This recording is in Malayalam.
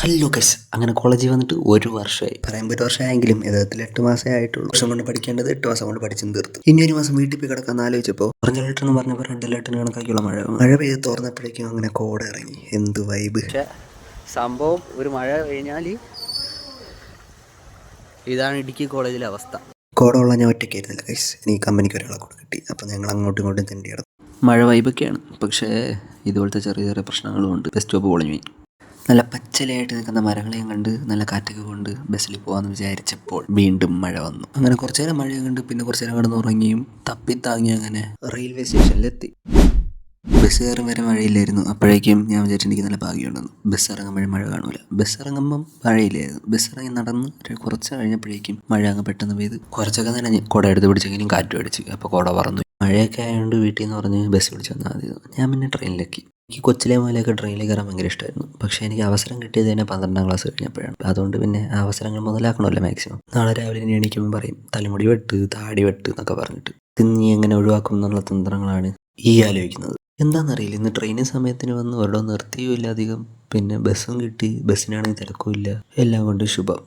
ഹലോ ഗൈസ്, അങ്ങനെ കോളേജിൽ വന്നിട്ട് 1 വർഷമായി. പറയുമ്പോൾ 1 വർഷമായെങ്കിലും യഥാർത്ഥത്തിൽ 8 മാസമേ ആയിട്ടുള്ളൂ. വർഷം കൊണ്ട് പഠിക്കേണ്ടത് 8 മാസം കൊണ്ട് പഠിച്ചും തീർത്തു. ഇനി 1 മാസം വീട്ടിൽ പോയി കിടക്കാമെന്ന് ആലോചിച്ചപ്പോൾ ഓറഞ്ച് അലർട്ട് എന്ന് പറഞ്ഞപ്പോൾ റെഡ് അലർട്ടിന് കണക്കാക്കിയുള്ള മഴ പെയ്ത് തുറന്നപ്പോഴേക്കും അങ്ങനെ കോട ഇറങ്ങി. എന്ത് വൈബ്. പക്ഷേ സംഭവം ഒരു മഴ കഴിഞ്ഞാൽ ഇതാണ് ഇടുക്കി കോളേജിലെ അവസ്ഥ. കോട കൊള്ളാൻ ഞാൻ ഒറ്റയ്ക്കായിരുന്നില്ല ഗൈസ്, എനിക്ക് കമ്പനിക്ക് ഒരാളെ കൂടെ കിട്ടി. അപ്പോൾ ഞങ്ങൾ അങ്ങോട്ടും ഇങ്ങോട്ടും തെണ്ടി കിടന്നു. മഴ വൈബൊക്കെയാണ്, പക്ഷേ ഇതുപോലത്തെ ചെറിയ ചെറിയ പ്രശ്നങ്ങളും ഉണ്ട്. ബസ് സ്റ്റോപ്പ് പൊളിഞ്ഞു പോയി. നല്ല പച്ചലയായിട്ട് നിൽക്കുന്ന മരങ്ങളെയും കണ്ട് നല്ല കാറ്റൊക്കെ കൊണ്ട് ബസ്സിൽ പോകാമെന്ന് വിചാരിച്ചപ്പോൾ വീണ്ടും മഴ വന്നു. അങ്ങനെ കുറച്ചു നേരം മഴയും കണ്ട് പിന്നെ കുറച്ചു നേരം കിടന്ന് ഉറങ്ങിയും തപ്പിത്താങ്ങി അങ്ങനെ റെയിൽവേ സ്റ്റേഷനിലെത്തി. ബസ് കയറും വരെ മഴയില്ലായിരുന്നു. അപ്പോഴേക്കും ഞാൻ വിചാരിച്ചു എനിക്ക് നല്ല ഭാഗ്യമുണ്ടെന്ന്. ബസ് ഇറങ്ങുമ്പോഴും മഴ കാണൂല. ബസ് ഇറങ്ങുമ്പം മഴയില്ലായിരുന്നു. ബസ് ഇറങ്ങി നടന്ന് കുറച്ച് കഴിഞ്ഞപ്പോഴേക്കും മഴ അങ്ങ് പെട്ടെന്ന് പെയ്ത് കുറച്ചൊക്കെ നനഞ്ഞ് കുട എടുത്ത് പിടിച്ചെങ്കിലും കാറ്റ് അടിച്ച്. അപ്പോൾ കുട പറന്നു. മഴയൊക്കെ ആയതുകൊണ്ട് വീട്ടിൽ നിന്ന് പറഞ്ഞ് ബസ് പിടിച്ച് വന്നാൽ മതി. ഞാൻ പിന്നെ ട്രെയിനിലേക്ക്. എനിക്ക് കൊച്ചിലെ മുതലൊക്കെ ട്രെയിനിൽ കയറാൻ ഭയങ്കര ഇഷ്ടമായിരുന്നു. പക്ഷേ എനിക്ക് അവസരം കിട്ടിയത് തന്നെ 12ാം ക്ലാസ് കഴിഞ്ഞപ്പോഴാണ്. അതുകൊണ്ട് പിന്നെ ആ അവസരങ്ങൾ മുതലാക്കണമല്ലോ മാക്സിമം. നാളെ രാവിലെ ഇനി എണീക്കുമ്പോൾ പറയും തലമുടി വെട്ട്, താടി വെട്ട് എന്നൊക്കെ പറഞ്ഞിട്ട്. ഇത് നീ എങ്ങനെ ഒഴിവാക്കും എന്നുള്ള തന്ത്രങ്ങളാണ് ഈ ആലോചിക്കുന്നത്. എന്താണെന്നറിയില്ല, ഇന്ന് ട്രെയിനിങ് സമയത്തിന് വന്ന് ഒരിടം നിർത്തിയും ഇല്ല അധികം. പിന്നെ ബസ്സും കിട്ടി, ബസ്സിനാണെങ്കിൽ തിരക്കും ഇല്ല. എല്ലാം കൊണ്ട് ശുഭം.